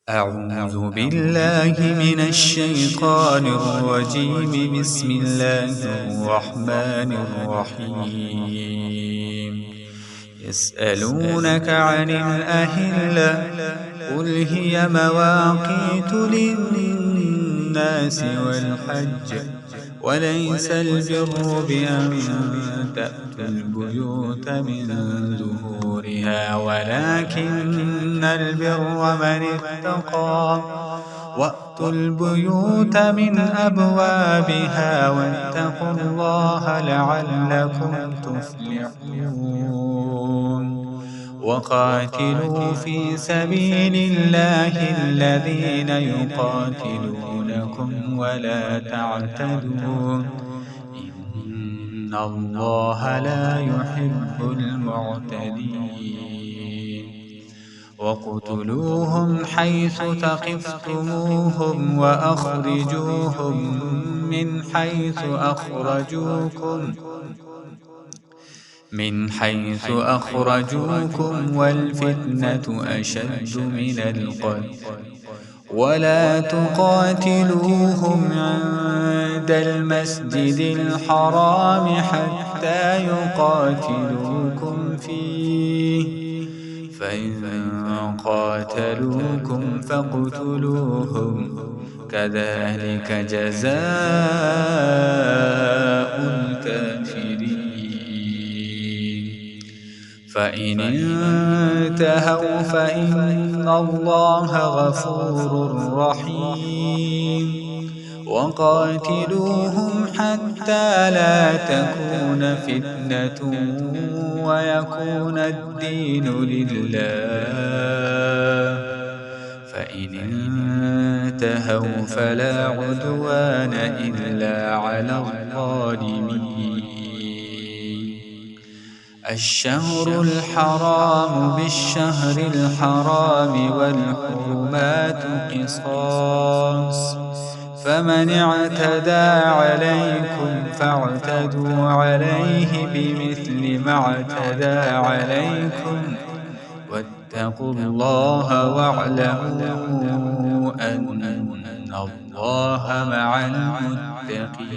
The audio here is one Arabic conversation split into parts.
أعوذ بالله من الشيطان الرجيم. بسم الله الرحمن الرحيم. يسألونك عن الأهلة قل هي مواقيت للناس والحج وليس البر بأن تأتوا البيوت من ظهورها ولكن البر من اتقى وأتوا البيوت من أبوابها واتقوا الله لعلكم تفلحون. وقاتلوا في سبيل الله الذين يقاتلونكم ولا تعتدوا إن الله لا يحب المعتدين. وقتلوهم حيث ثقفتموهم وأخرجوهم من حيث أخرجوكم والفتنة أشد من القتل ولا تقاتلوهم عند المسجد الحرام حتى يقاتلوكم فيه فإن قاتلوكم فاقتلوهم كذلك جزاء الكافرين. فإن انتهوا فإن الله غفور رحيم. وقاتلوهم حتى لا تكون فتنة ويكون الدين لله. فإن انتهوا فلا عدوان إلا على الظالمين. الشهر الحرام بالشهر الحرام والحرمات قصاص فمن اعتدى عليكم فاعتدوا عليه بمثل ما اعتدى عليكم واتقوا الله واعلموا أن الله مع المتقين.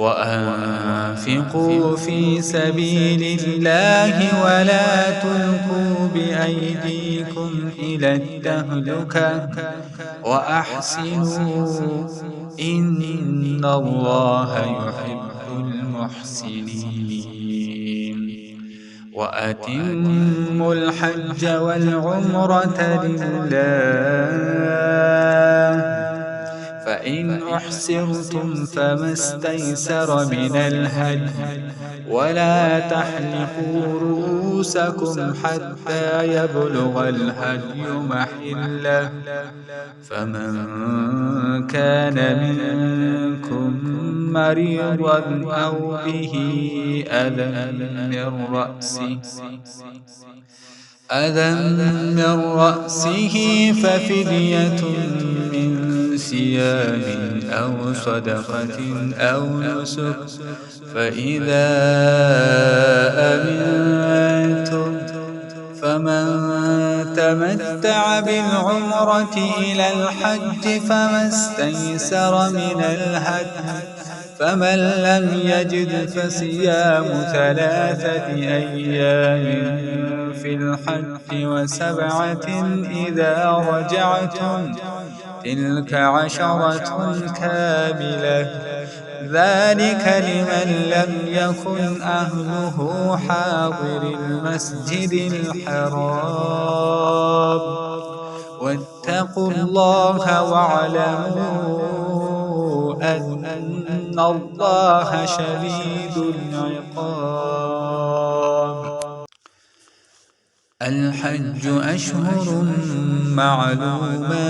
وأنفقوا في سبيل الله ولا تلقوا بأيديكم إلى التهلكة وأحسنوا إن الله يحب المحسنين. وأتموا الحج والعمرة لله فإن أحسرتم فما استيسر من الهدي ولا تحلقوا رؤوسكم حتى يبلغ الهدي محله فمن كان منكم مريضا أو به أذى من رأسه ففدية من صيام أو صدقة أو نسك فإذا أمنتم فمن تمتع بالعمرة إلى الحج فما استيسر من الهدي فمن لم يجد فصيام 3 أيام في الحج و7 إذا رجعتم تلك 10 كاملة ذلك لمن لم يكن أهله حاضر المسجد الحرام واتقوا الله واعلموا أن الله شديد العقاب. الحج أشهر معلومات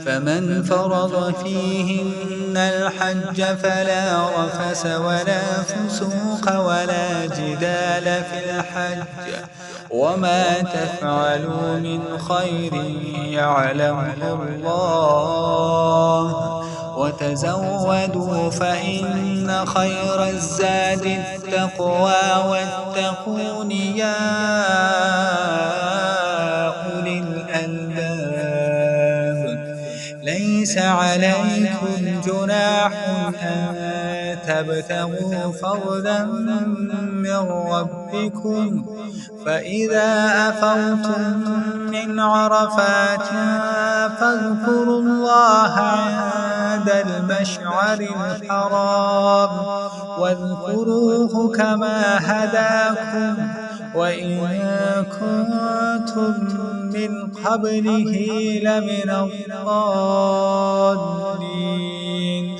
فمن فرض فيهن الحج فلا رفث ولا فسوق ولا جدال في الحج وما تفعلوا من خير يعلمه الله وتزودوا فإن خير الزاد التقوى واتقون يا ليس عليكم جناح أن تبتغوا فضلا من ربكم فإذا أفضتم من عرفات فاذكروا الله عند المشعر الحرام واذكروه كما هداكم وإن كنتم من قبله لمن الضالين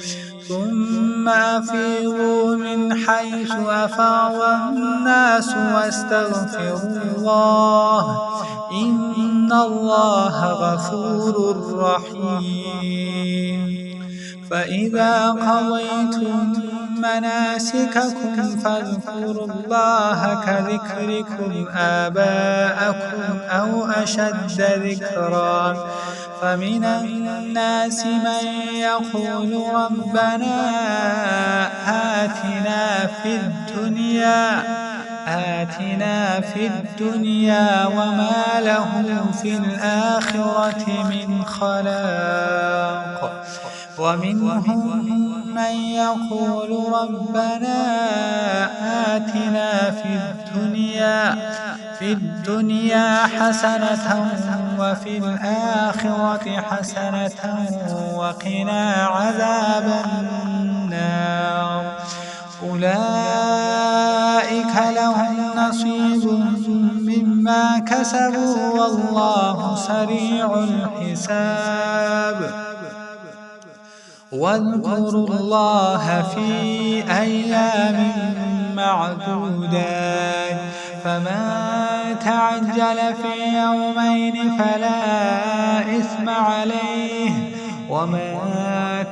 ثم أفيضوا من حيث أفاض الناس واستغفروا الله إن الله غفور رحيم فإذا قضيتم مناسككم فاذكروا الله كذكركم آباءكم أو أشد ذكرا فمن الناس من يقول ربنا آتنا في الدنيا وما له في الآخرة من خلاق ومنهم من يقول ربنا آتنا في الدنيا حسنة وفي الآخرة حسنة وقنا عذاب النار أولئك لهم نصيب مما كسبوا والله سريع الحساب واذكروا الله في أيام معدودات فمن تعجل في يومين فلا إثم عليه ومن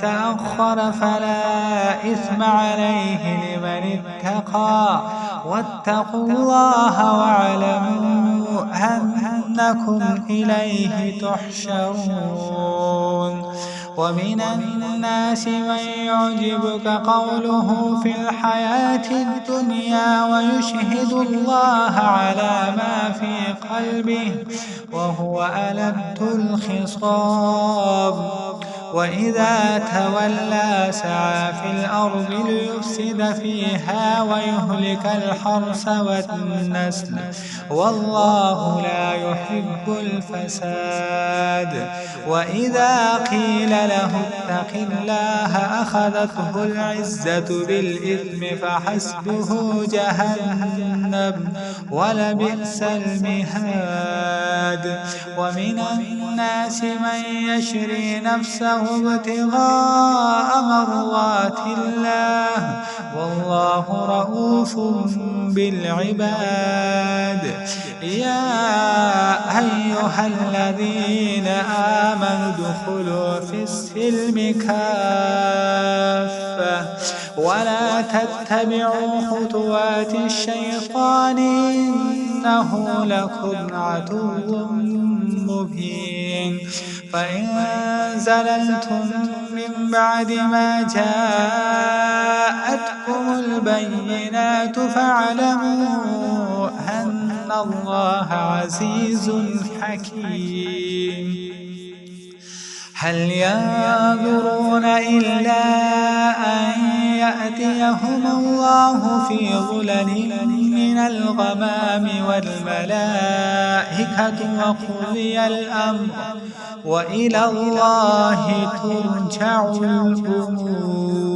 تأخر فلا إثم عليه لمن اتقى واتقوا الله واعلموا أنكم إليه تحشرون ومن الناس من يعجبك قوله في الحياة الدنيا ويشهد الله على ما في قلبه وهو ألد الخصام وإذا تولى سعى في الأرض ليفسد فيها ويهلك الحرث والنسل والله لا يحب الفساد وإذا قيل له اتق الله أخذته العزة بالإثم فحسبه جهنم ولبئس المهاد ومن الناس من يشري نفسه ابتغاء مرضات الله والله رؤوف بالعباد يا أيها الذين آمنوا ادخلوا في السلم كافة ولا تتبعوا خطوات الشيطان إنه لكم عدو مبين فإن زللتم من بعد ما جاءتكم البينات فاعلموا أن الله عزيز حكيم هل ينظرون إلا أن يأتيهم الله في ظلل من الغمام والملائكة وقضي الأمر وإلى الله ترجع الأمور